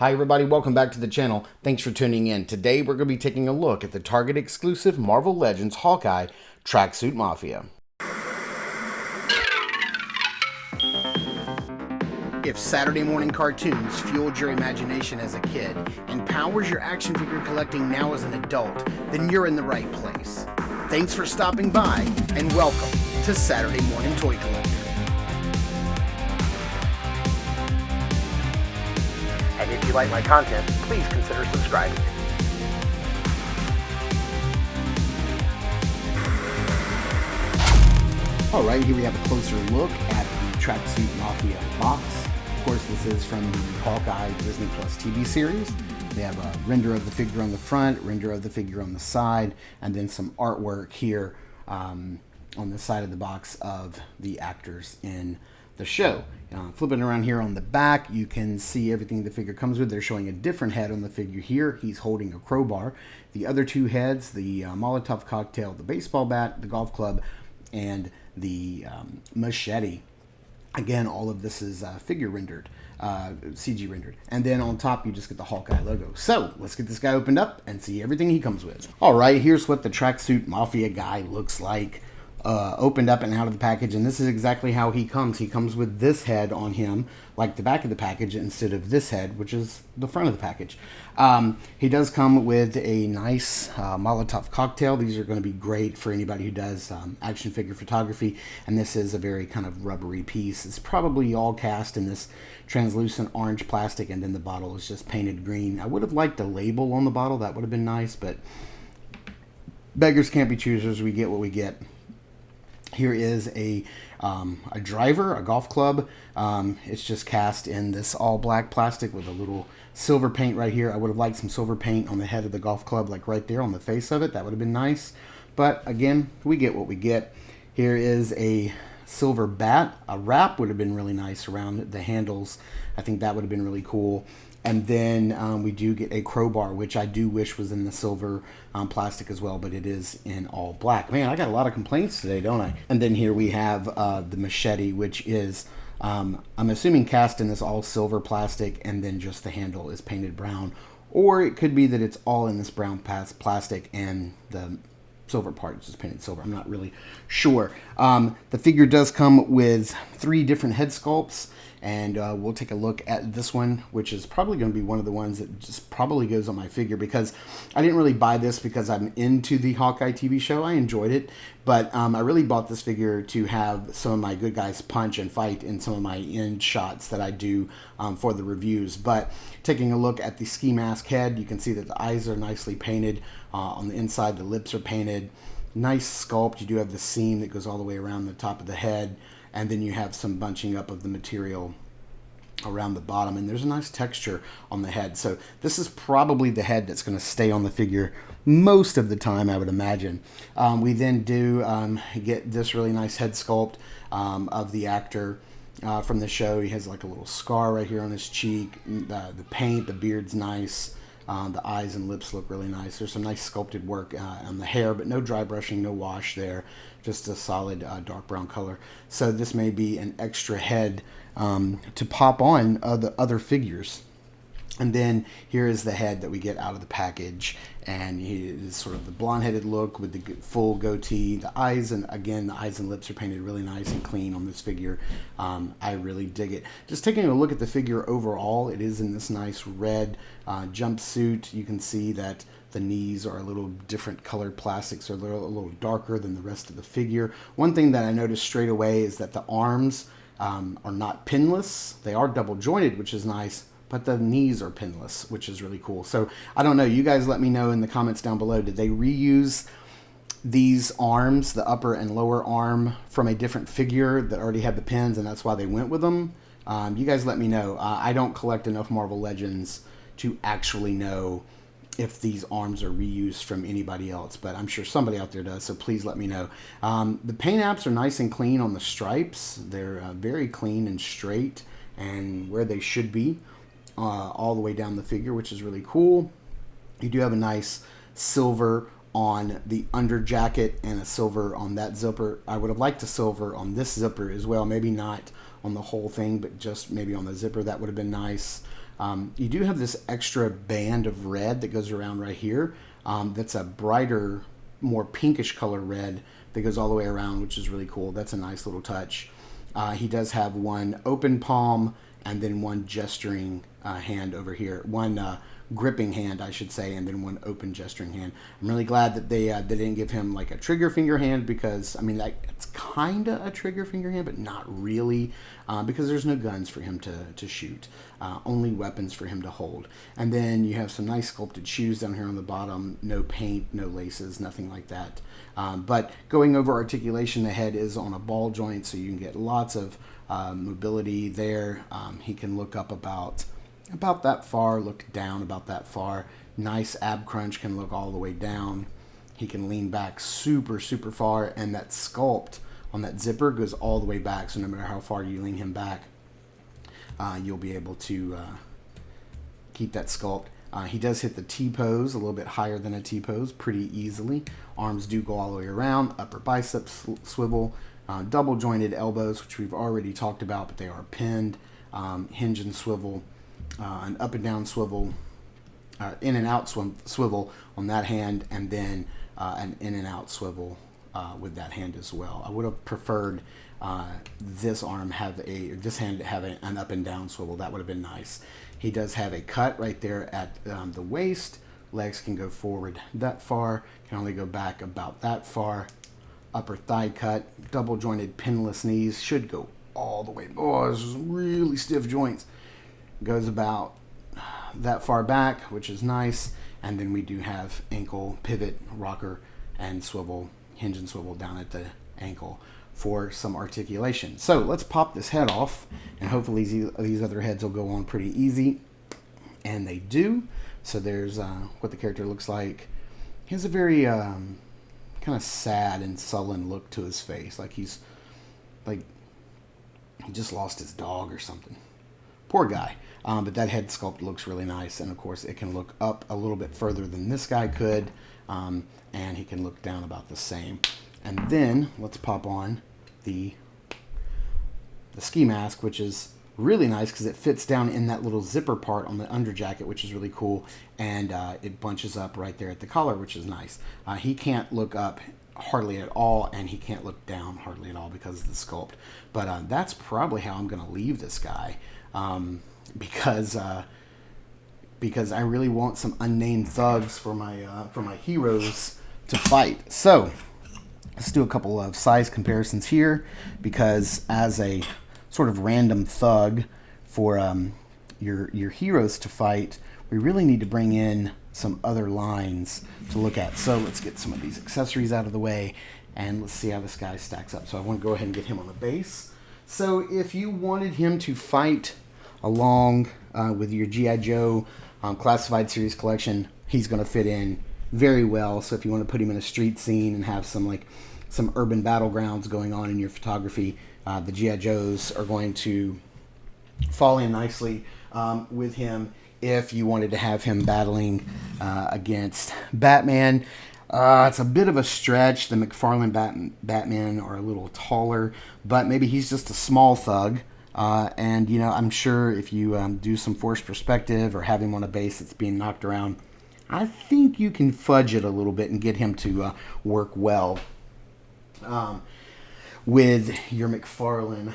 Hi everybody, welcome back to the channel. Thanks for tuning in. Today we're going to be taking a look at the Target exclusive Marvel Legends Hawkeye Tracksuit Mafia. If Saturday morning cartoons fueled your imagination as a kid and powers your action figure collecting now as an adult, then you're in the right place. Thanks for stopping by and welcome to Saturday Morning Toy Collector. And if you like my content, please consider subscribing. Alright, here we have a closer look at the Tracksuit Mafia box. Of course, this is from the Hawkeye Disney Plus TV series. They have a render of the figure on the front, render of the figure on the side, and then some artwork here on the side of the box of the actors in the show. Flipping around here on the back, you can see everything the figure comes with. They're showing a different head on the figure here. He's holding a crowbar. The other two heads, the Molotov cocktail, the baseball bat, the golf club, and the machete. Again, all of this is figure rendered, CG rendered. And then on top, you just get the Hawkeye logo. So let's get this guy opened up and see everything he comes with. All right, here's what the Tracksuit Mafia guy looks like. Opened up and out of the package, and this is exactly how he comes. He comes with this head on him, like the back of the package, instead of this head, which is the front of the package. He does come with a nice Molotov cocktail. These are going to be great for anybody who does action figure photography, and this is a very kind of rubbery piece. It's probably all cast in this translucent orange plastic, and then the bottle is just painted green. I would have liked a label on the bottle. That would have been nice, but beggars can't be choosers. We get what we get. Here is a driver, a golf club. It's just cast in this all black plastic with a little silver paint right here. I would have liked some silver paint on the head of the golf club, like right there on the face of it. That would have been nice. But again, we get what we get. Here is a silver bat. A wrap would have been really nice around the handles. I think that would have been really cool. And then we do get a crowbar, which I do wish was in the silver plastic as well, but it is in all black. Man, I got a lot of complaints today, don't I? And then here we have the machete, which is, I'm assuming, cast in this all silver plastic, and then just the handle is painted brown. Or it could be that it's all in this brown plastic and the silver part is just painted silver. I'm not really sure. The figure does come with 3 different head sculpts. And we'll take a look at this one, which is probably going to be one of the ones that just probably goes on my figure, because I didn't really buy this because I'm into the Hawkeye TV show. I enjoyed it, but I really bought this figure to have some of my good guys punch and fight in some of my end shots that I do for the reviews. But taking a look at the ski mask head, you can see that the eyes are nicely painted. On the inside, the lips are painted. Nice sculpt. You do have the seam that goes all the way around the top of the head. And then you have some bunching up of the material around the bottom. And there's a nice texture on the head. So this is probably the head that's going to stay on the figure most of the time, I would imagine. We then do get this really nice head sculpt of the actor from the show. He has like a little scar right here on his cheek. The paint, the beard's nice. The eyes and lips look really nice. There's some nice sculpted work on the hair, but no dry brushing, no wash there. Just a solid dark brown color. So this may be an extra head to pop on the other figures. And then here is the head that we get out of the package. And he is sort of the blonde-headed look with the full goatee. The eyes, and again, the eyes and lips are painted really nice and clean on this figure. I really dig it. Just taking a look at the figure overall, it is in this nice red jumpsuit. You can see that the knees are a little different colored plastics, are a little darker than the rest of the figure. One thing that I noticed straight away is that the arms are not pinless. They are double jointed, which is nice, but the knees are pinless, which is really cool. So I don't know. You guys let me know in the comments down below. Did they reuse these arms, the upper and lower arm, from a different figure that already had the pins, and that's why they went with them? You guys let me know. I don't collect enough Marvel Legends to actually know if these arms are reused from anybody else, but I'm sure somebody out there does, so please let me know. The paint apps are nice and clean on the stripes. They're very clean and straight and where they should be, all the way down the figure, which is really cool. You do have a nice silver on the under jacket and a silver on that zipper. I would have liked a silver on this zipper as well. Maybe not on the whole thing, but just maybe on the zipper. That would have been nice. You do have this extra band of red that goes around right here. That's a brighter, more pinkish color red that goes all the way around, which is really cool. That's a nice little touch. He does have one open palm and then one gesturing hand over here. One gripping hand, I should say, and then one open gesturing hand. I'm really glad that they didn't give him like a trigger finger hand, because I mean, like, it's kind of a trigger finger hand, but not really, because there's no guns for him to shoot, only weapons for him to hold. And then you have some nice sculpted shoes down here on the bottom. No paint, no laces, nothing like that. But going over articulation, the head is on a ball joint, so you can get lots of mobility there. He can look up about that far, look down about that far. Nice ab crunch, can look all the way down. He can lean back super far, and that sculpt on that zipper goes all the way back, so no matter how far you lean him back, you'll be able to keep that sculpt. He does hit the T-pose a little bit higher than a T-pose pretty easily. Arms do go all the way around, upper biceps swivel, double jointed elbows, which we've already talked about, but they are pinned, hinge and swivel, an up and down swivel, in and out swivel on that hand, and then an in and out swivel with that hand as well. I would have preferred this hand to have an up and down swivel. That would have been nice. He does have a cut right there at the waist. Legs can go forward that far, can only go back about that far. Upper thigh cut, double jointed pinless knees, should go all the way. Oh, this is really stiff joints. Goes about that far back, which is nice. And then we do have ankle pivot, rocker, and swivel, hinge and swivel down at the ankle for some articulation. So let's pop this head off, and hopefully these other heads will go on pretty easy. And they do. So there's what the character looks like. He has a very kind of sad and sullen look to his face, like he just lost his dog or something. Poor guy. But that head sculpt looks really nice, and of course it can look up a little bit further than this guy could, and he can look down about the same. And then let's pop on the ski mask, which is really nice because it fits down in that little zipper part on the under jacket, which is really cool, and it bunches up right there at the collar, which is nice. He can't look up hardly at all, and he can't look down hardly at all because of the sculpt. But that's probably how I'm going to leave this guy. Because I really want some unnamed thugs for my heroes to fight. So let's do a couple of size comparisons here, because as a sort of random thug for your heroes to fight, we really need to bring in some other lines to look at. So let's get some of these accessories out of the way, and let's see how this guy stacks up. So I want to go ahead and get him on the base. So if you wanted him to fight along with your G.I. Joe Classified Series collection, he's going to fit in very well. So if you want to put him in a street scene and have some urban battlegrounds going on in your photography, the G.I. Joes are going to fall in nicely with him. If you wanted to have him battling against Batman, it's a bit of a stretch. The McFarlane Batman are a little taller, but maybe he's just a small thug. And, you know, I'm sure if you do some forced perspective or have him on a base that's being knocked around, I think you can fudge it a little bit and get him to work well with your McFarlane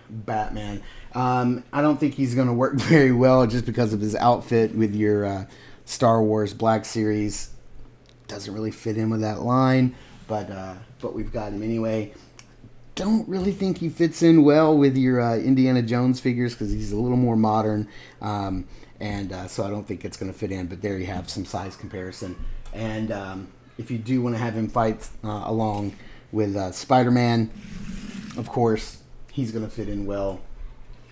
Batman. I don't think he's going to work very well just because of his outfit with your Star Wars Black Series. Doesn't really fit in with that line, but we've got him anyway. Don't really think he fits in well with your Indiana Jones figures because he's a little more modern, and so I don't think it's going to fit in. But there you have some size comparison. And if you do want to have him fight along with Spider-Man, of course, he's going to fit in well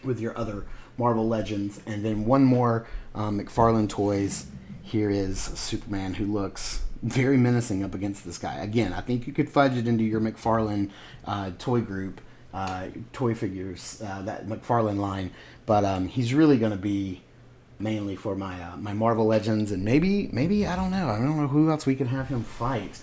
with your other Marvel Legends. And then one more McFarlane Toys. Here is Superman, who looks very menacing up against this guy. Again, I think you could fudge it into your McFarlane toy group, toy figures, that McFarlane line. But he's really going to be mainly for my my Marvel Legends, and maybe I don't know who else we could have him fight.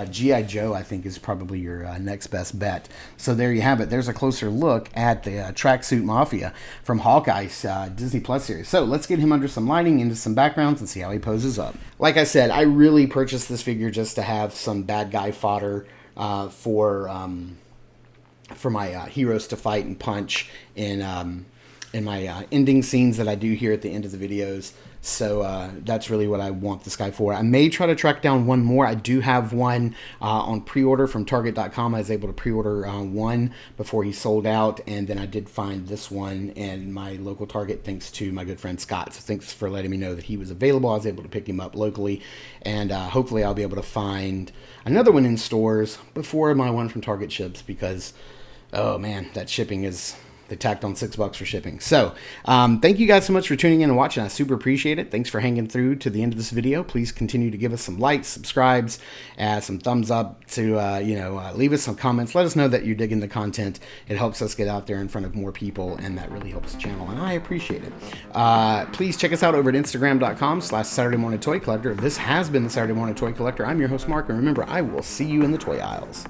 G.I. Joe, I think, is probably your next best bet. So there you have it. There's a closer look at the Tracksuit Mafia from Hawkeye's Disney Plus series. So let's get him under some lighting, into some backgrounds, and see how he poses up. Like I said, I really purchased this figure just to have some bad guy fodder for my heroes to fight and punch in my ending scenes that I do here at the end of the videos. So that's really what I want this guy for. I may try to track down one more. I do have one on pre-order from Target.com. I was able to pre-order one before he sold out, and then I did find this one in my local Target thanks to my good friend Scott. So thanks for letting me know that he was available. I was able to pick him up locally, and hopefully I'll be able to find another one in stores before my one from Target ships, because, oh man, that shipping is... They tacked on $6 for shipping. So thank you guys so much for tuning in and watching. I super appreciate it. Thanks for hanging through to the end of this video. Please continue to give us some likes, subscribes, some thumbs up, to leave us some comments. Let us know that you're digging the content. It helps us get out there in front of more people, and that really helps the channel, and I appreciate it. Please check us out over at Instagram.com/Saturday Morning Toy Collector. This has been the Saturday Morning Toy Collector. I'm your host, Mark, and remember, I will see you in the toy aisles.